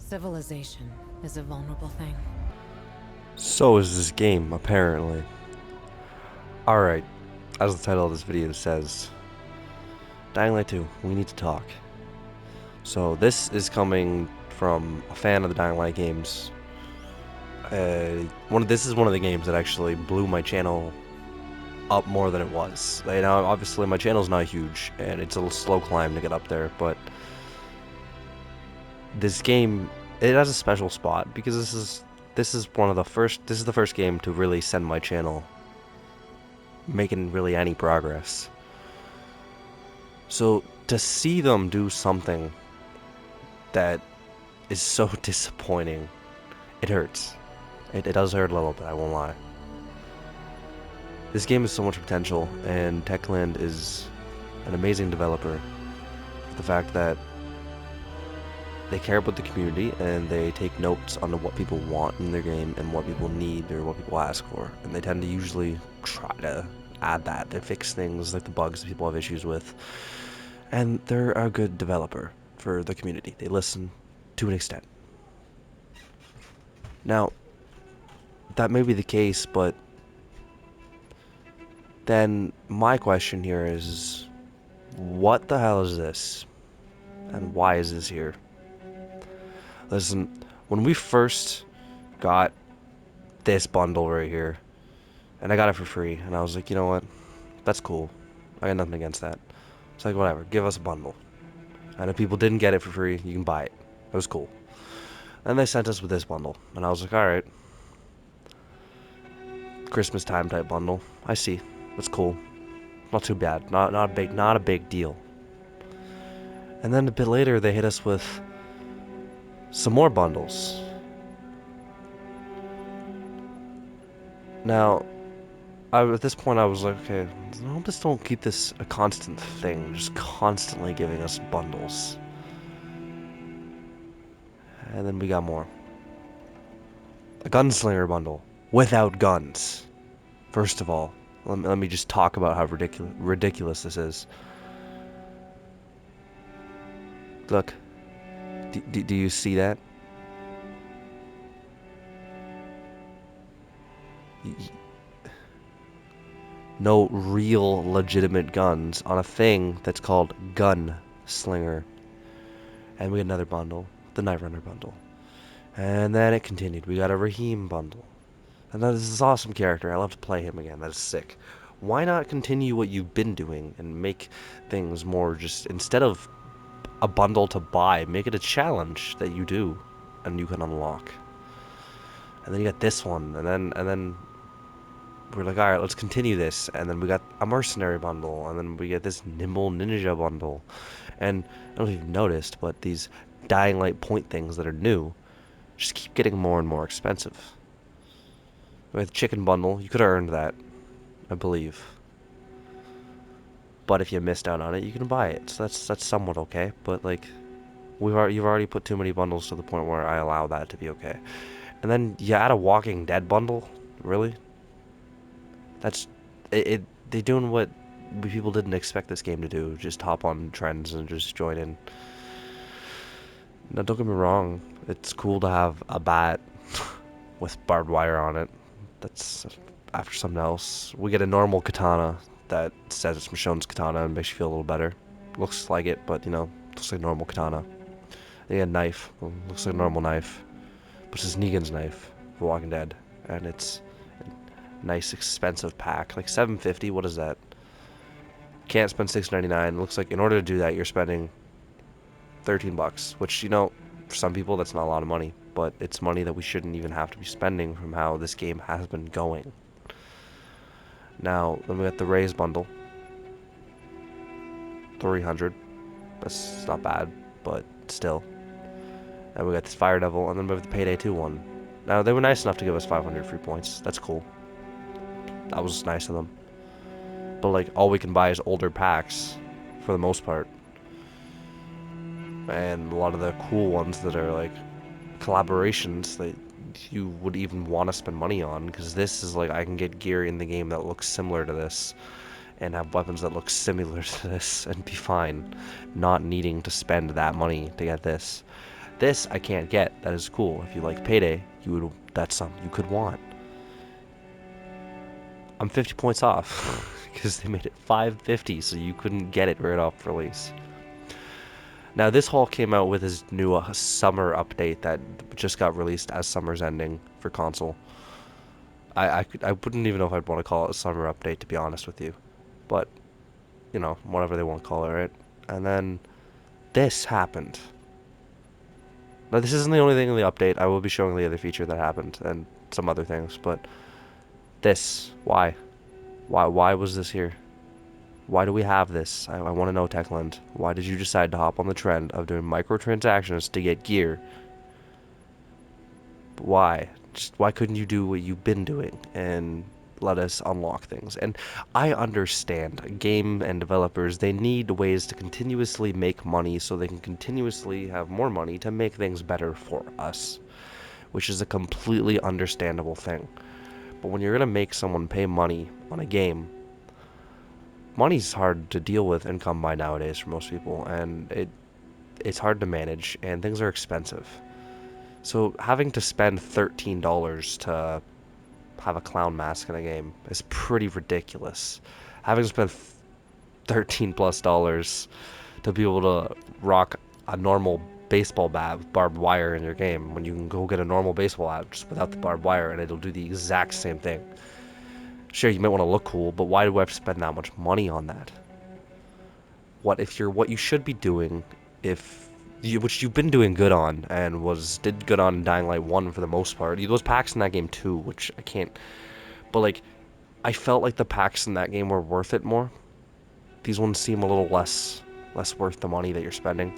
Civilization is a vulnerable thing. So is this game, apparently. Alright, as the title of this video says, Dying Light 2, we need to talk. So this is coming from a fan of the Dying Light games. This is one of the games that actually blew my channel up more than it was. Now, obviously my channel's not huge, and it's a slow climb to get up there, but this game, it has a special spot because this is the first game to really send my channel making really any progress. So to see them do something that is so disappointing, it hurts. It does hurt a little bit, I won't lie. This game has so much potential, and Techland is an amazing developer. The fact that they care about the community and they take notes on what people want in their game and what people need or what people ask for, and they tend to usually try to add that. They fix things like the bugs that people have issues with, and they're a good developer for the community. They listen to an extent. Now, that may be the case, but then my question here is, what the hell is this? And why is this here? Listen, when we first got this bundle right here, and I got it for free, and I was like, you know what? That's cool. I got nothing against that. It's like, whatever, give us a bundle. And if people didn't get it for free, you can buy it. It was cool. And they sent us with this bundle, and I was like, alright. Christmas time type bundle. I see. That's cool. Not too bad. Not a big deal. And then a bit later they hit us with some more bundles. Now, at this point I was like, okay, I hope this don't keep this a constant thing, just constantly giving us bundles. And then we got more. A gunslinger bundle without guns. First of all, let me just talk about how ridiculous this is. Look, do you see that? No real legitimate guns on a thing that's called Gunslinger. And we got another bundle, the Night Runner bundle. And then it continued. We got a Raheem bundle. And that is this awesome character. I love to play him again. That is sick. Why not continue what you've been doing and make things more just, instead of a bundle to buy, make it a challenge that you do and you can unlock. And then you got this one, and then we're like, alright, let's continue this. And then we got a mercenary bundle, and then we get this nimble ninja bundle. And I don't know if you've noticed, but these Dying Light point things that are new just keep getting more and more expensive. With chicken bundle, you could have earned that, I believe. But if you missed out on it, you can buy it. So that's somewhat okay. But like, you've already put too many bundles to the point where I allow that to be okay. And then you add a Walking Dead bundle, really? That's it. They doing what people didn't expect this game to do. Just hop on trends and just join in. Now, don't get me wrong. It's cool to have a bat with barbed wire on it. That's after something else. We get a normal katana that says it's Michonne's katana and makes you feel a little better. Looks like it, but you know, looks like a normal katana. They got a knife. Well, looks like a normal knife, but it's Negan's knife for Walking Dead, and it's a nice expensive pack, like $7.50. What is that? Can't spend $6.99. Looks like in order to do that, you're spending $13, which, you know, for some people that's not a lot of money, but it's money that we shouldn't even have to be spending from how this game has been going. Now, then we got the Raze bundle, 300. That's not bad, but still. And we got this Fire Devil, and then we have the Payday 2 one. Now, they were nice enough to give us 500 free points. That's cool. That was nice of them. But, like, all we can buy is older packs, for the most part. And a lot of the cool ones that are, like, collaborations that you would even want to spend money on, because this is, like, I can get gear in the game that looks similar to this, and have weapons that look similar to this, and be fine, not needing to spend that money to get this. This I can't get. That is cool. If you like Payday, that's something you could want. I'm 50 points off because they made it 550, so you couldn't get it right off release. Now this haul came out with his new summer update that just got released as summer's ending for console. I wouldn't even know if I'd want to call it a summer update, to be honest with you, but you know, whatever they want to call it, right? And then this happened. Now this isn't the only thing in the update. I will be showing the other feature that happened and some other things, but this, why was this here? Why do we have this? I want to know, Techland. Why did you decide to hop on the trend of doing microtransactions to get gear? Why? Just why couldn't you do what you've been doing and let us unlock things? And I understand game and developers, they need ways to continuously make money so they can continuously have more money to make things better for us, which is a completely understandable thing. But when you're going to make someone pay money on a game, money's hard to deal with and come by nowadays for most people, and it's hard to manage, and things are expensive. So having to spend $13 to have a clown mask in a game is pretty ridiculous. Having to spend $13+ to be able to rock a normal baseball bat with barbed wire in your game when you can go get a normal baseball bat just without the barbed wire and it'll do the exact same thing. Sure, you might want to look cool, but why do I have to spend that much money on that? What you should be doing, which you've been doing good on and did good on Dying Light 1 for the most part. Those packs in that game too, which I can't, but like I felt like the packs in that game were worth it more. These ones seem a little less worth the money that you're spending.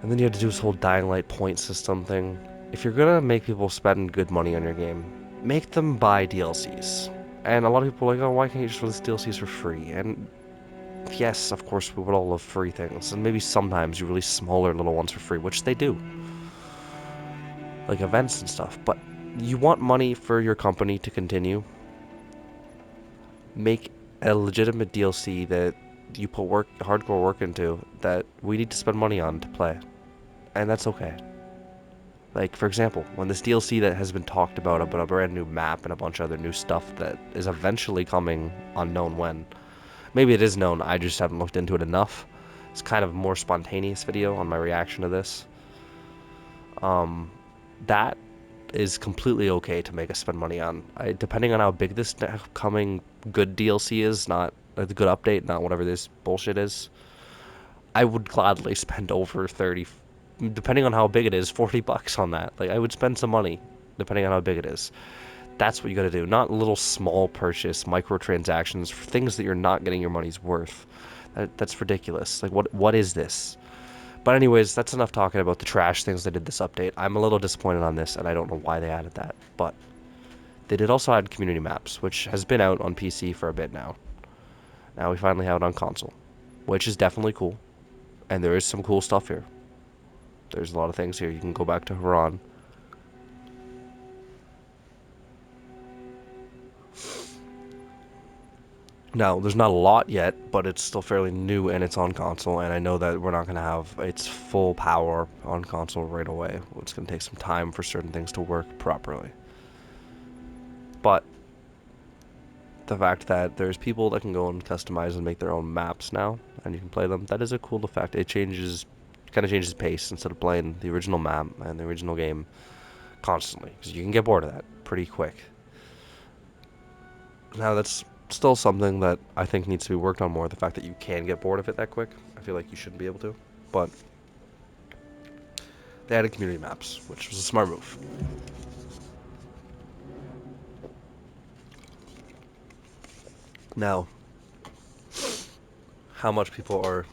And then you have to do this whole Dying Light point system thing. If you're gonna make people spend good money on your game, make them buy DLCs. And a lot of people are like, oh, why can't you just release DLCs for free? And yes, of course, we would all love free things. And maybe sometimes you release smaller little ones for free, which they do. Like events and stuff. But you want money for your company to continue. Make a legitimate DLC that you put hardcore work into that we need to spend money on to play. And that's okay. Like, for example, when this DLC that has been talked about a brand new map and a bunch of other new stuff that is eventually coming, unknown when. Maybe it is known, I just haven't looked into it enough. It's kind of a more spontaneous video on my reaction to this. That is completely okay to make us spend money on. Depending on how big this coming good DLC is, not the good update, not whatever this bullshit is, I would gladly spend over 30, depending on how big it is, $40 on that. Like, I would spend some money, depending on how big it is. That's what you gotta do, not little small purchase, microtransactions, for things that you're not getting your money's worth. That's ridiculous. Like, what is this? But anyways, that's enough talking about the trash things they did this update. I'm a little disappointed on this, and I don't know why they added that. But they did also add community maps, which has been out on PC for a bit now. Now we finally have it on console, which is definitely cool. And there is some cool stuff here. There's a lot of things here. You can go back to Haran. Now, there's not a lot yet, but it's still fairly new and it's on console, and I know that we're not going to have its full power on console right away. It's going to take some time for certain things to work properly. But the fact that there's people that can go and customize and make their own maps now, and you can play them, that is a cool effect. It kind of changes pace instead of playing the original map and the original game constantly, because you can get bored of that pretty quick. Now, that's still something that I think needs to be worked on more, the fact that you can get bored of it that quick. I feel like you shouldn't be able to, but they added community maps, which was a smart move. Now, how much people are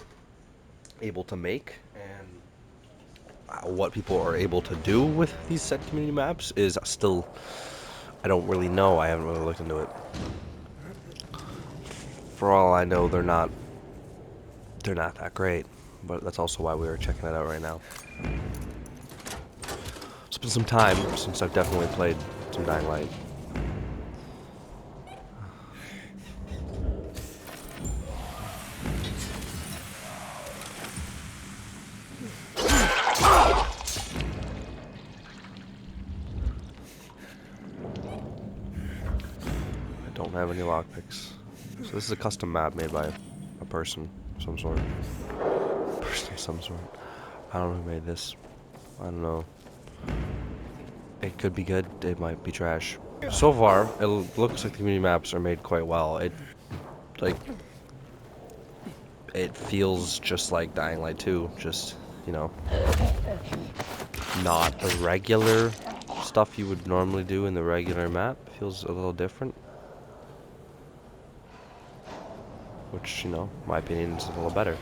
able to make and what people are able to do with these set community maps is still, I don't really know. I haven't really looked into it. For all I know, they're not that great, but that's also why we are checking it out right now. It's been some time since I've definitely played some Dying Light. any lockpicks. So this is a custom map made by a person of some sort. Person of some sort. I don't know who made this. I don't know. It could be good, it might be trash. So far, it looks like the community maps are made quite well. It feels just like Dying Light 2, just, you know, not the regular stuff you would normally do in the regular map. Feels a little different. Which, you know, in my opinion, is a little better.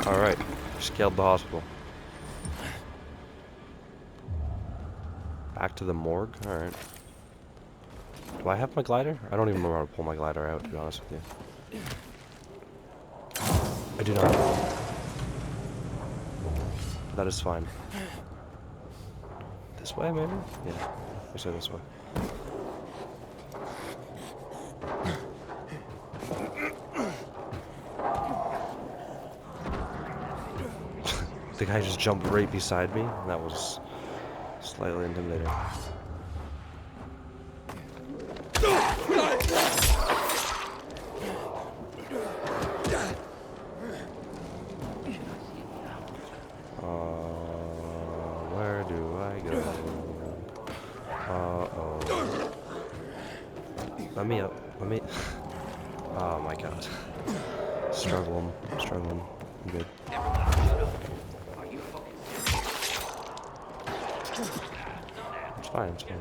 Alright, scaled the hospital. Back to the morgue? Alright. Do I have my glider? I don't even remember how to pull my glider out, to be honest with you. I do not. That is fine. This way, maybe? Yeah, I say this way. The guy just jumped right beside me. That was slightly intimidating. Where do I go? Uh-oh. Let me up. Let me... Oh my god. Struggling. Struggling. I'm good. It's fine, it's fine.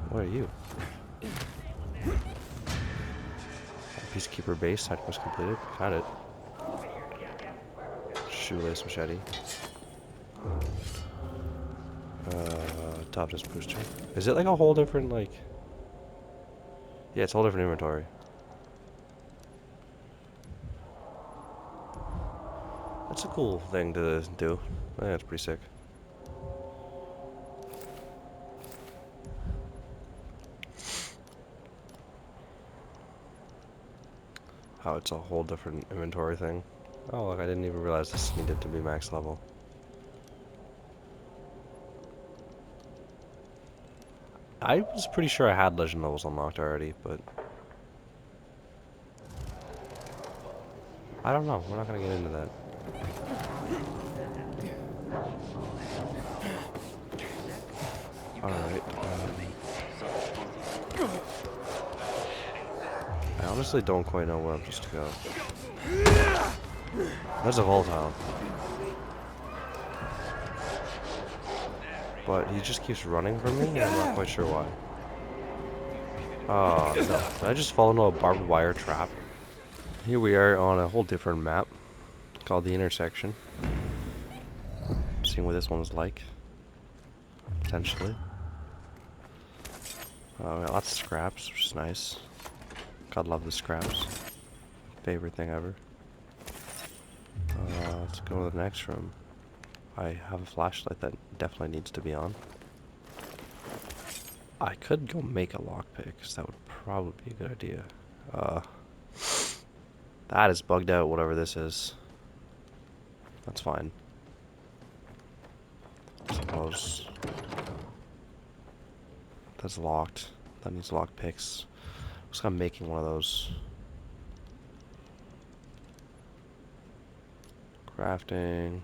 What are you? Peacekeeper base, side quest completed. Found it. Shoelace machete. Top disc booster. Is it like a whole different, like... Yeah, it's a whole different inventory. That's a cool thing to do. I think that's pretty sick. How it's a whole different inventory thing. Oh, look, I didn't even realize this needed to be max level. I was pretty sure I had legend levels unlocked already, but... I don't know, we're not gonna get into that. Alright, I honestly don't quite know where I'm supposed to go. There's a volatile. But he just keeps running from me, and I'm not quite sure why. Oh, no. Did I just fall into a barbed wire trap? Here we are on a whole different map called the Intersection. Seeing what this one's like. Potentially. We got lots of scraps, which is nice. God love the scraps. Favorite thing ever. Let's go to the next room. I have a flashlight that definitely needs to be on. I could go make a lockpick, because that would probably be a good idea. That is bugged out, whatever this is. That's fine. I suppose. That's locked. That needs lockpicks. I'm just gonna making one of those. Crafting.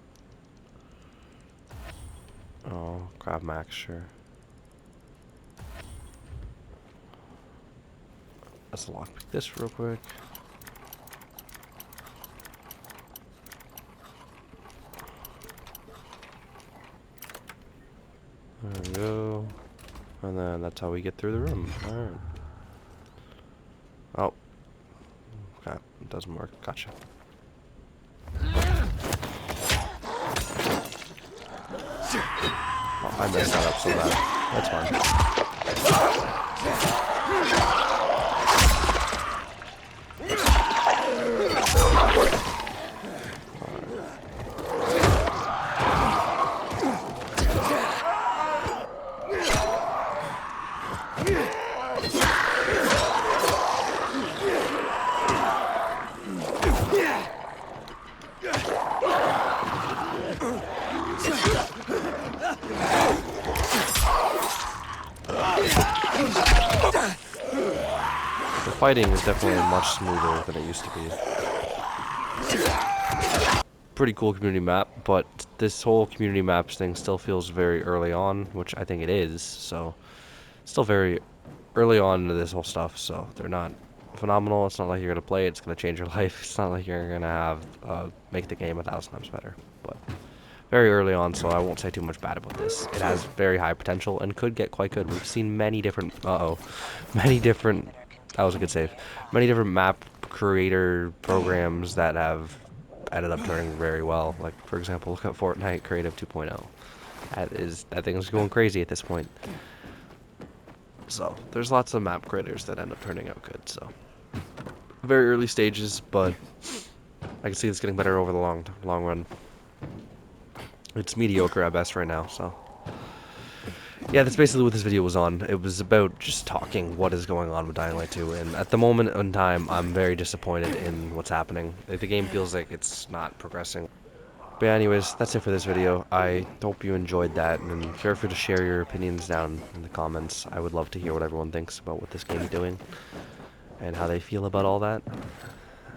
Oh, grab max, sure. Let's lockpick this real quick. There we go. And then that's how we get through the room. Alright. Oh. Okay, it doesn't work. Gotcha. Oh, I messed that up so bad. That's fine. fighting is definitely much smoother than it used to be. Pretty cool community map, but this whole community maps thing still feels very early on, which I think it is, so still very early on into this whole stuff, so they're not phenomenal. It's not like you're gonna play it, it's gonna change your life. It's not like you're gonna have make the game 1,000 times better, but very early on, so I won't say too much bad about this. It has very high potential and could get quite good. We've seen many different many different, that was a good save, many different map creator programs that have ended up turning very well. Like, for example, look at Fortnite Creative 2.0. That thing is going crazy at this point. So there's lots of map creators that end up turning out good. So very early stages, but I can see it's getting better over the long run. It's mediocre at best right now. So yeah, that's basically what this video was on. It was about just talking what is going on with Dying Light 2, and at the moment in time, I'm very disappointed in what's happening. Like, the game feels like it's not progressing. But yeah, anyways, that's it for this video. I hope you enjoyed that, and feel free to share your opinions down in the comments. I would love to hear what everyone thinks about what this game is doing, and how they feel about all that.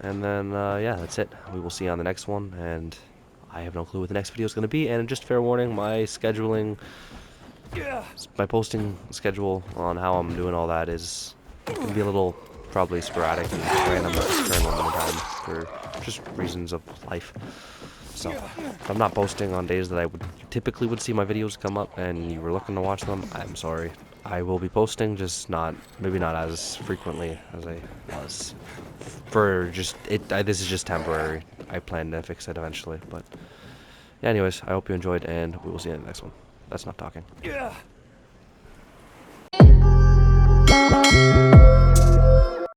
And then, yeah, that's it. We will see you on the next one, and I have no clue what the next video is going to be, and just fair warning, my posting schedule on how I'm doing all that is going to be a little probably sporadic and random at this current moment in time for just reasons of life. So if I'm not posting on days that I typically would see my videos come up and you were looking to watch them, I'm sorry. I will be posting, just maybe not as frequently as I was. This is just temporary. I plan to fix it eventually, but yeah, anyways, I hope you enjoyed, and we will see you in the next one. That's not talking.